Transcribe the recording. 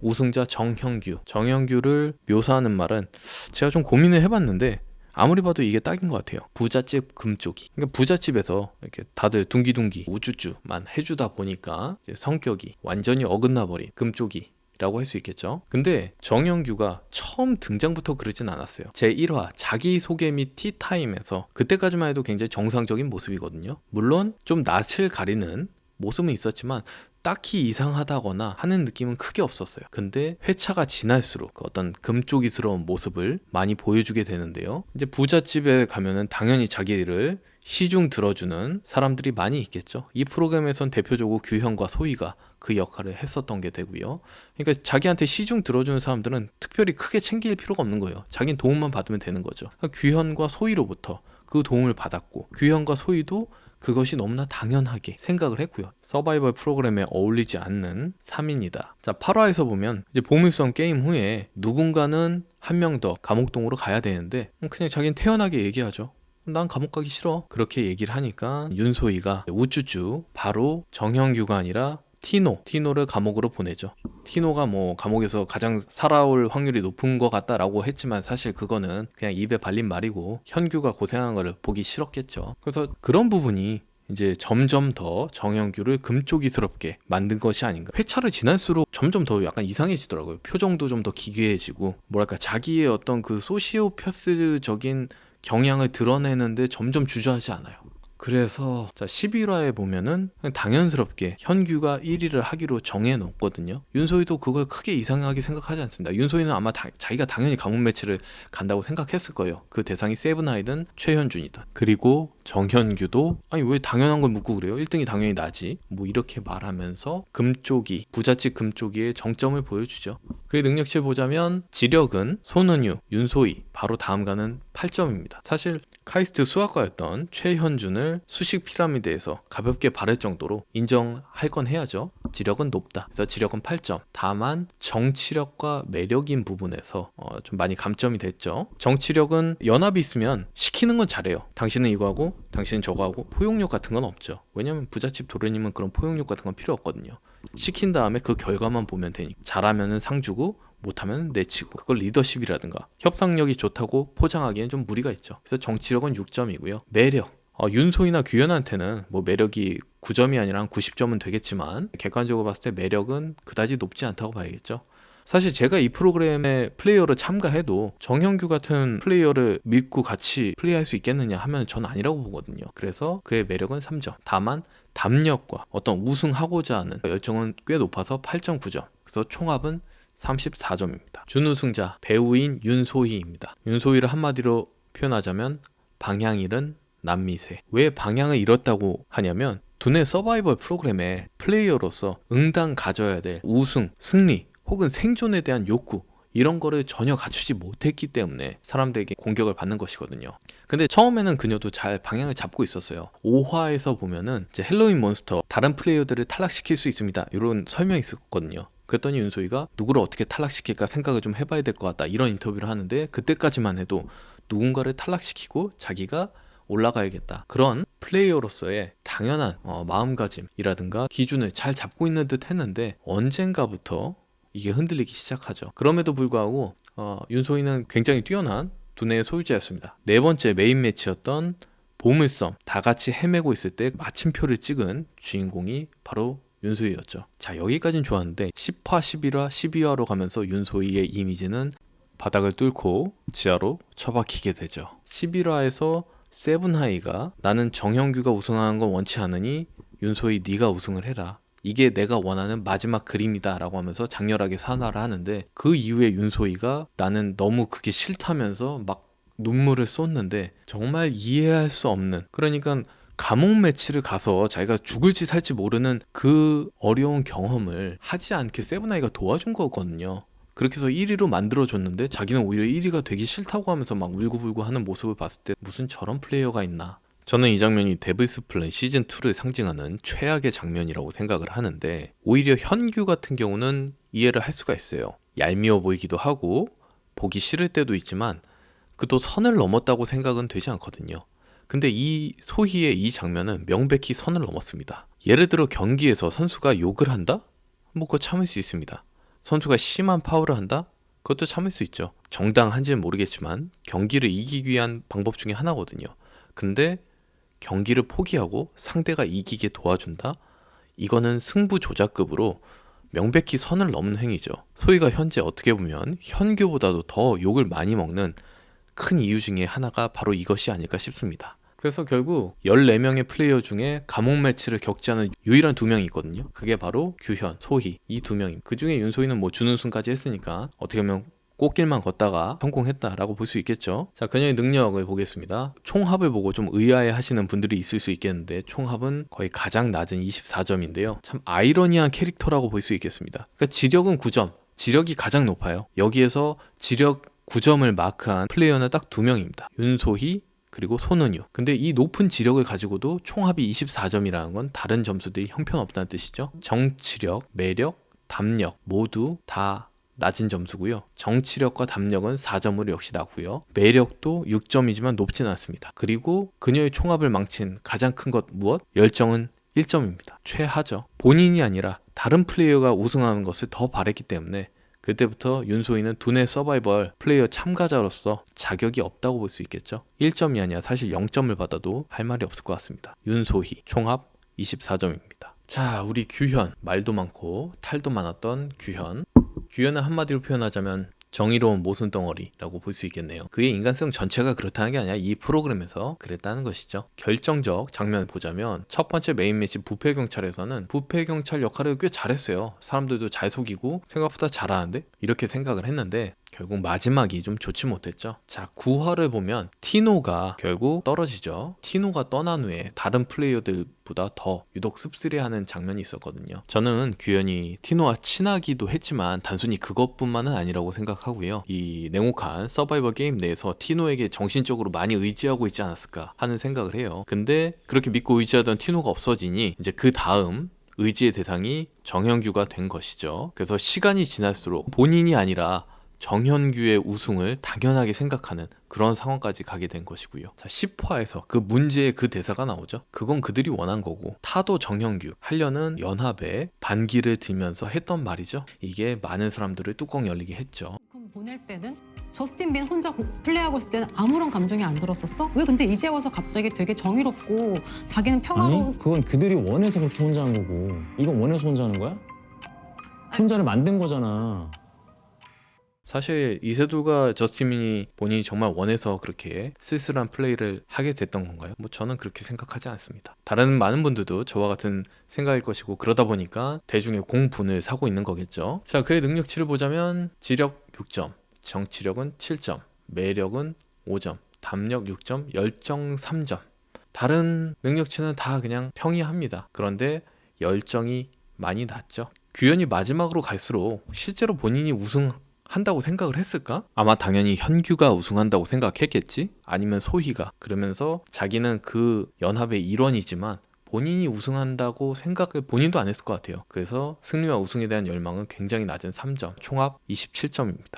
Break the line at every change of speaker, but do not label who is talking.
우승자 정형규. 정형규를 묘사하는 말은 제가 좀 고민을 해봤는데 아무리 봐도 이게 딱인 것 같아요. 부잣집 금쪽이. 그러니까 부잣집에서 이렇게 다들 둥기둥기 우쭈쭈만 해주다 보니까 이제 성격이 완전히 어긋나 버린 금쪽이 라고 할 수 있겠죠. 근데 정형규가 처음 등장부터 그러진 않았어요. 제1화 자기소개 및 티타임에서 그때까지만 해도 굉장히 정상적인 모습이거든요. 물론 좀 낯을 가리는 모습은 있었지만 딱히 이상하다거나 하는 느낌은 크게 없었어요. 근데 회차가 지날수록 그 어떤 금쪽이스러운 모습을 많이 보여주게 되는데요. 이제 부잣집에 가면은 당연히 자기를 시중 들어주는 사람들이 많이 있겠죠. 이 프로그램에선 대표적으로 규현과 소희가 그 역할을 했었던 게 되고요. 그러니까 자기한테 시중 들어주는 사람들은 특별히 크게 챙길 필요가 없는 거예요. 자기는 도움만 받으면 되는 거죠. 그러니까 규현과 소희로부터 그 도움을 받았고, 규현과 소희도 그것이 너무나 당연하게 생각을 했고요. 서바이벌 프로그램에 어울리지 않는 3인이다. 자, 8화에서 보면 이제 보물섬 게임 후에 누군가는 한 명 더 감옥동으로 가야 되는데 그냥 자기는 태연하게 얘기하죠. 난 감옥 가기 싫어. 그렇게 얘기를 하니까 윤소희가 우쭈쭈 바로 정형규가 아니라 티노를 감옥으로 보내죠. 티노가 뭐 감옥에서 가장 살아올 확률이 높은 것 같다라고 했지만 사실 그거는 그냥 입에 발린 말이고 현규가 고생한 거를 보기 싫었겠죠. 그래서 그런 부분이 이제 점점 더 정형규를 금쪽이스럽게 만든 것이 아닌가. 회차를 지날수록 점점 더 약간 이상해지더라고요. 표정도 좀 더 기괴해지고 뭐랄까 자기의 어떤 그 소시오패스적인 경향을 드러내는데 점점 주저하지 않아요. 그래서 자 11화에 보면은 당연스럽게 현규가 1위를 하기로 정해놓거든요. 윤소희도 그걸 크게 이상하게 생각하지 않습니다. 윤소희는 아마 자기가 당연히 가문 매치를 간다고 생각했을 거예요. 그 대상이 세븐아이든 최현준이든. 그리고 정현규도 아니 왜 당연한 걸 묻고 그래요? 1등이 당연히 나지. 뭐 이렇게 말하면서 금쪽이 부잣집 금쪽이의 정점을 보여주죠. 그의 능력치를 보자면 지력은 손은유, 윤소희 바로 다음가는 8점입니다. 사실 카이스트 수학과였던 최현준을 수식 피라미드에서 가볍게 바를 정도로 인정할 건 해야죠. 지력은 높다. 그래서 지력은 8점. 다만 정치력과 매력인 부분에서 좀 많이 감점이 됐죠. 정치력은 연합이 있으면 시키는 건 잘해요. 당신은 이거 하고 당신은 저거 하고 포용력 같은 건 없죠. 왜냐면 부잣집 도련님은 그런 포용력 같은 건 필요 없거든요. 시킨 다음에 그 결과만 보면 되니까. 잘하면은 상 주고 못하면 내치고. 그걸 리더십이라든가 협상력이 좋다고 포장하기엔 좀 무리가 있죠. 그래서 정치력은 6점이고요. 매력 윤소희나 규현한테는 뭐 매력이 9점이 아니라 한 90점은 되겠지만 객관적으로 봤을 때 매력은 그다지 높지 않다고 봐야겠죠. 사실 제가 이 프로그램에 플레이어를 참가해도 정형규 같은 플레이어를 믿고 같이 플레이할 수 있겠느냐 하면 전 아니라고 보거든요. 그래서 그의 매력은 3점. 다만 담력과 어떤 우승하고자 하는 열정은 꽤 높아서 8.9점. 그래서 총합은 34점입니다. 준우승자 배우인 윤소희입니다. 윤소희를 한마디로 표현하자면 방향 잃은 남미세. 왜 방향을 잃었다고 하냐면 두뇌 서바이벌 프로그램에 플레이어로서 응당 가져야 될 우승, 승리 혹은 생존에 대한 욕구 이런 거를 전혀 갖추지 못했기 때문에 사람들에게 공격을 받는 것이거든요. 근데 처음에는 그녀도 잘 방향을 잡고 있었어요. 5화에서 보면은 이제 헬로윈 몬스터 다른 플레이어들을 탈락시킬 수 있습니다. 이런 설명이 있었거든요. 그랬더니 윤소희가 누구를 어떻게 탈락시킬까 생각을 좀 해봐야 될 것 같다 이런 인터뷰를 하는데 그때까지만 해도 누군가를 탈락시키고 자기가 올라가야겠다 그런 플레이어로서의 당연한 마음가짐이라든가 기준을 잘 잡고 있는 듯 했는데 언젠가부터 이게 흔들리기 시작하죠. 그럼에도 불구하고 윤소희는 굉장히 뛰어난 두뇌의 소유자였습니다. 네 번째 메인 매치였던 보물섬 다 같이 헤매고 있을 때 마침표를 찍은 주인공이 바로 윤소희였죠. 자 여기까진 좋았는데 10화, 11화, 12화로 가면서 윤소희의 이미지는 바닥을 뚫고 지하로 처박히게 되죠. 11화에서 세븐하이가 나는 정형규가 우승하는 건 원치 않으니 윤소희 네가 우승을 해라. 이게 내가 원하는 마지막 그림이다 라고 하면서 장렬하게 산화를 하는데 그 이후에 윤소희가 나는 너무 그게 싫다면서 막 눈물을 쏟는데 정말 이해할 수 없는 그러니까 감옥 매치를 가서 자기가 죽을지 살지 모르는 그 어려운 경험을 하지 않게 세븐아이가 도와준 거거든요. 그렇게 해서 1위로 만들어줬는데 자기는 오히려 1위가 되기 싫다고 하면서 막 울고불고 하는 모습을 봤을 때 무슨 저런 플레이어가 있나. 저는 이 장면이 데블스 플랜 시즌2를 상징하는 최악의 장면이라고 생각을 하는데 오히려 현규 같은 경우는 이해를 할 수가 있어요. 얄미워 보이기도 하고 보기 싫을 때도 있지만 그도 선을 넘었다고 생각은 되지 않거든요. 근데 이 소희의 이 장면은 명백히 선을 넘었습니다. 예를 들어 경기에서 선수가 욕을 한다? 뭐 그거 참을 수 있습니다. 선수가 심한 파울을 한다? 그것도 참을 수 있죠. 정당한지는 모르겠지만 경기를 이기기 위한 방법 중에 하나거든요. 근데 경기를 포기하고 상대가 이기게 도와준다? 이거는 승부 조작급으로 명백히 선을 넘는 행위죠. 소희가 현재 어떻게 보면 현규보다도 더 욕을 많이 먹는 큰 이유 중에 하나가 바로 이것이 아닐까 싶습니다. 그래서 결국 14명의 플레이어 중에 감옥 매치를 겪지 않은 유일한 2명이 있거든요. 그게 바로 규현, 소희 이 2명입니다. 그 중에 윤소희는 뭐 준우승까지 했으니까 어떻게 보면 꽃길만 걷다가 성공했다라고 볼 수 있겠죠. 자, 그녀의 능력을 보겠습니다. 총합을 보고 좀 의아해 하시는 분들이 있을 수 있겠는데 총합은 거의 가장 낮은 24점인데요. 참 아이러니한 캐릭터라고 볼 수 있겠습니다. 그러니까 지력은 9점, 지력이 가장 높아요. 여기에서 지력 9점을 마크한 플레이어는 딱 2명입니다. 윤소희 그리고 손은유. 근데 이 높은 지력을 가지고도 총합이 24점이라는 건 다른 점수들이 형편없다는 뜻이죠. 정치력, 매력, 담력 모두 다 낮은 점수고요. 정치력과 담력은 4점으로 역시 낮고요. 매력도 6점이지만 높진 않습니다. 그리고 그녀의 총합을 망친 가장 큰 것 무엇? 열정은 1점입니다. 최하죠. 본인이 아니라 다른 플레이어가 우승하는 것을 더 바랬기 때문에 그때부터 윤소희는 두뇌 서바이벌 플레이어 참가자로서 자격이 없다고 볼 수 있겠죠. 1점이 아니라 사실 0점을 받아도 할 말이 없을 것 같습니다. 윤소희 총합 24점입니다. 자, 우리 규현 말도 많고 탈도 많았던 규현. 규현은 한마디로 표현하자면 정의로운 모순 덩어리라고 볼 수 있겠네요. 그의 인간성 전체가 그렇다는 게 아니라 이 프로그램에서 그랬다는 것이죠. 결정적 장면을 보자면 첫 번째 메인 매치 부패경찰에서는 부패경찰 역할을 꽤 잘했어요. 사람들도 잘 속이고 생각보다 잘하는데 이렇게 생각을 했는데 결국 마지막이 좀 좋지 못했죠. 자, 9화를 보면 티노가 결국 떨어지죠. 티노가 떠난 후에 다른 플레이어들보다 더 유독 씁쓸해하는 장면이 있었거든요. 저는 규현이 티노와 친하기도 했지만 단순히 그것뿐만은 아니라고 생각하고요. 이 냉혹한 서바이벌 게임 내에서 티노에게 정신적으로 많이 의지하고 있지 않았을까 하는 생각을 해요. 근데 그렇게 믿고 의지하던 티노가 없어지니 이제 그 다음 의지의 대상이 정현규가 된 것이죠. 그래서 시간이 지날수록 본인이 아니라 정현규의 우승을 당연하게 생각하는 그런 상황까지 가게 된 것이고요. 자, 10화에서 그 문제의 그 대사가 나오죠. 그건 그들이 원한 거고 타도 정현규 하려는 연합에 반기를 들면서 했던 말이죠. 이게 많은 사람들을 뚜껑 열리게 했죠.
그럼 보낼 때는 저스틴 빈 혼자 플레이하고 있을 때는 아무런 감정이 안 들었었어? 왜 근데 이제 와서 갑자기 되게 정의롭고 자기는 평화로운
아니 그건 그들이 원해서 그렇게 혼자 한 거고 이건 원해서 혼자 하는 거야? 혼자를 만든 거잖아.
사실 이세돌과 저스틴이 본인이 정말 원해서 그렇게 쓸쓸한 플레이를 하게 됐던 건가요? 뭐 저는 그렇게 생각하지 않습니다. 다른 많은 분들도 저와 같은 생각일 것이고 그러다 보니까 대중의 공분을 사고 있는 거겠죠. 자, 그의 능력치를 보자면 지력 6점, 정치력은 7점, 매력은 5점, 담력 6점, 열정 3점. 다른 능력치는 다 그냥 평이합니다. 그런데 열정이 많이 낮죠. 규현이 마지막으로 갈수록 실제로 본인이 우승한다고 생각을 했을까? 아마 당연히 현규가 우승한다고 생각했겠지? 아니면 소희가. 그러면서 자기는 그 연합의 일원이지만 본인이 우승한다고 생각을 본인도 안 했을 것 같아요. 그래서 승리와 우승에 대한 열망은 굉장히 낮은 3점, 총합 27점입니다.